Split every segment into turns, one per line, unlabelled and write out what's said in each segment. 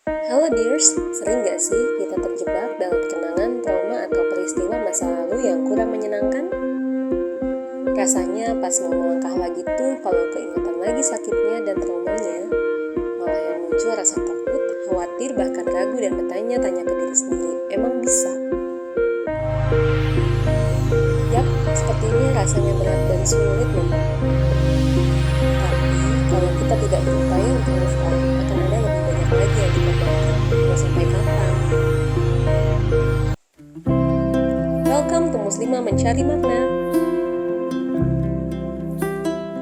Halo dears, sering gak sih kita terjebak dalam kenangan, trauma, atau peristiwa masa lalu yang kurang menyenangkan? Rasanya pas mau melangkah lagi tuh kalau keingetan lagi sakitnya dan traumanya, malah yang muncul rasa takut, khawatir, bahkan ragu dan bertanya-tanya ke diri sendiri, emang bisa? Yap, sepertinya rasanya berat dan sulit memang. Tapi kalau kita tidak berupaya untuk move on, akan ada lebih banyak lagi yang dikorbankan. Mau sampai kapan? Welcome to Muslimah Mencari Makna.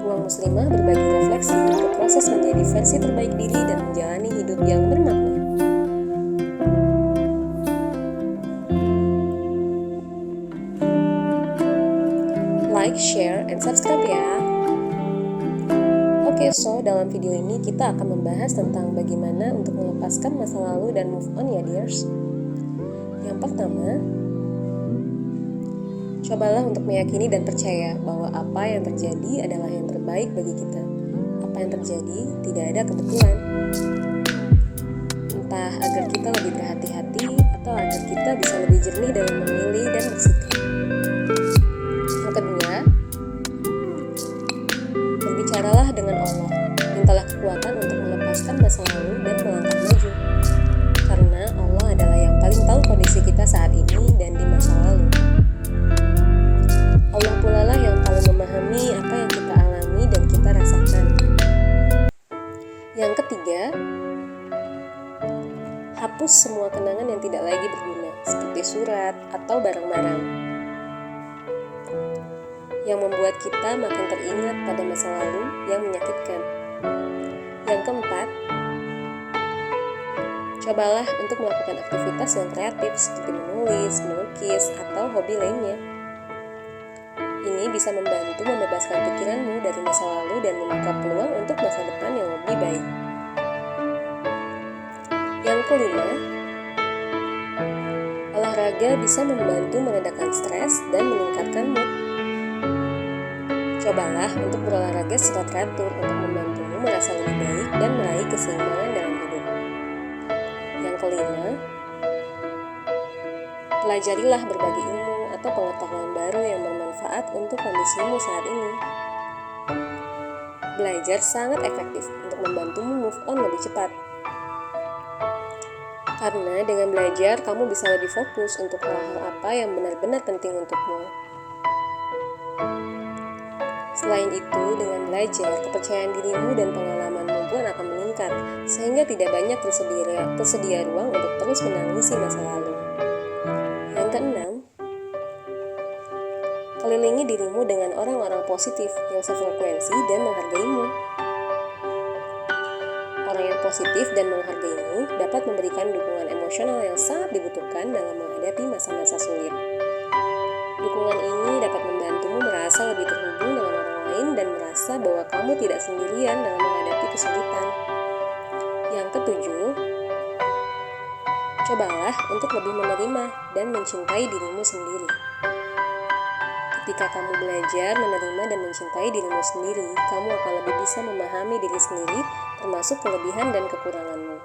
Ruang Muslimah berbagi refleksi ke proses menjadi versi terbaik diri dan menjalani hidup yang bermakna. Like, share, and subscribe ya. Oke, so dalam video ini kita akan membahas tentang bagaimana untuk melepaskan masa lalu dan move on ya dears. Yang pertama, cobalah untuk meyakini dan percaya bahwa apa yang terjadi adalah yang terbaik bagi kita. Apa yang terjadi tidak ada kebetulan. Entah agar kita lebih berhati-hati atau agar kita bisa lebih jernih dalam memilih dan bersikap. Yang kedua, berbicaralah dengan Allah. Mintalah kekuatan untuk melepaskan masa lalu dan melangkah maju. Karena Allah adalah yang paling tahu kondisi kita saat ini dan di masa lalu. Allah pula lah yang paling memahami apa yang kita alami dan kita rasakan. Yang ketiga, hapus semua kenangan yang tidak lagi berguna, seperti surat atau barang-barang yang membuat kita makin teringat pada masa lalu yang menyakitkan. Yang keempat, cobalah untuk melakukan aktivitas yang kreatif seperti menulis, melukis, atau hobi lainnya. Ini bisa membantu membebaskan pikiranmu dari masa lalu dan membuka peluang untuk masa depan yang lebih baik. Yang kelima, olahraga bisa membantu meredakan stres dan meningkatkan mood. Cobalah untuk berolahraga secara teratur untuk membantumu merasa lebih baik dan meraih keseimbangan dalam hidup. Yang kelima, pelajarilah berbagai ilmu atau pengetahuan baru yang bermanfaat untuk kondisimu saat ini. Belajar sangat efektif untuk membantumu move on lebih cepat. Karena dengan belajar, kamu bisa lebih fokus untuk hal-hal apa yang benar-benar penting untukmu. Selain itu, dengan belajar, kepercayaan dirimu dan pengalamanmu pun akan meningkat, sehingga tidak banyak tersedia ruang untuk terus menangisi masa lalu. Yang keenam, kelilingi dirimu dengan orang-orang positif yang sefrekuensi dan menghargaimu. Orang yang positif dan menghargaimu dapat memberikan dukungan emosional yang sangat dibutuhkan dalam menghadapi masa-masa sulit. Dukungan ini dapat membantumu merasa lebih terhubung dengan orang lain dan merasa bahwa kamu tidak sendirian dalam menghadapi kesulitan. Yang ketujuh, cobalah untuk lebih menerima dan mencintai dirimu sendiri. Ketika kamu belajar menerima dan mencintai dirimu sendiri, kamu akan lebih bisa memahami diri sendiri, termasuk kelebihan dan kekuranganmu.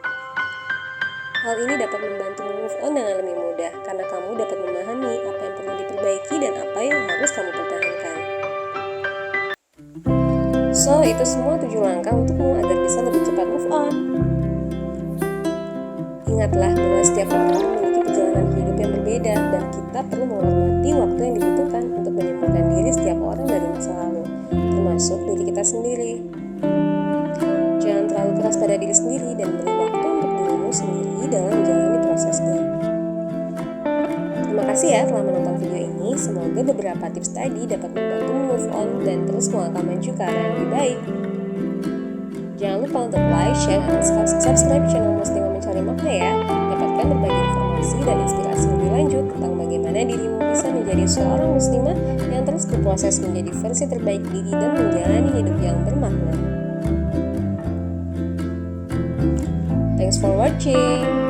Hal ini dapat membantu move on dengan lebih mudah, karena kamu dapat memahami apa yang perlu diperbaiki dan apa yang harus kamu pertahankan. So, itu semua 7 langkah untukmu agar bisa lebih cepat move on. Ingatlah bahwa setiap orang memiliki perjalanan hidup yang berbeda dan kita perlu menghormati waktu yang dibutuhkan untuk menyembuhkan diri setiap orang dari masa lalu, termasuk diri kita sendiri. Jangan terlalu keras pada diri sendiri dan beri waktu untuk dirimu sendiri dalam menjalani prosesnya. Terima kasih ya telah menonton video ini. Semoga beberapa tips tadi dapat membantu move on dan terus melangkah maju ke arah yang lebih baik. Jangan lupa untuk like, share, dan subscribe channel Muslimah Mencari Makna ya. Dapatkan berbagai informasi dan inspirasi lebih lanjut tentang bagaimana dirimu bisa menjadi seorang muslimah yang terus berproses menjadi versi terbaik diri dan menjalani hidup yang bermakna. Thanks for watching.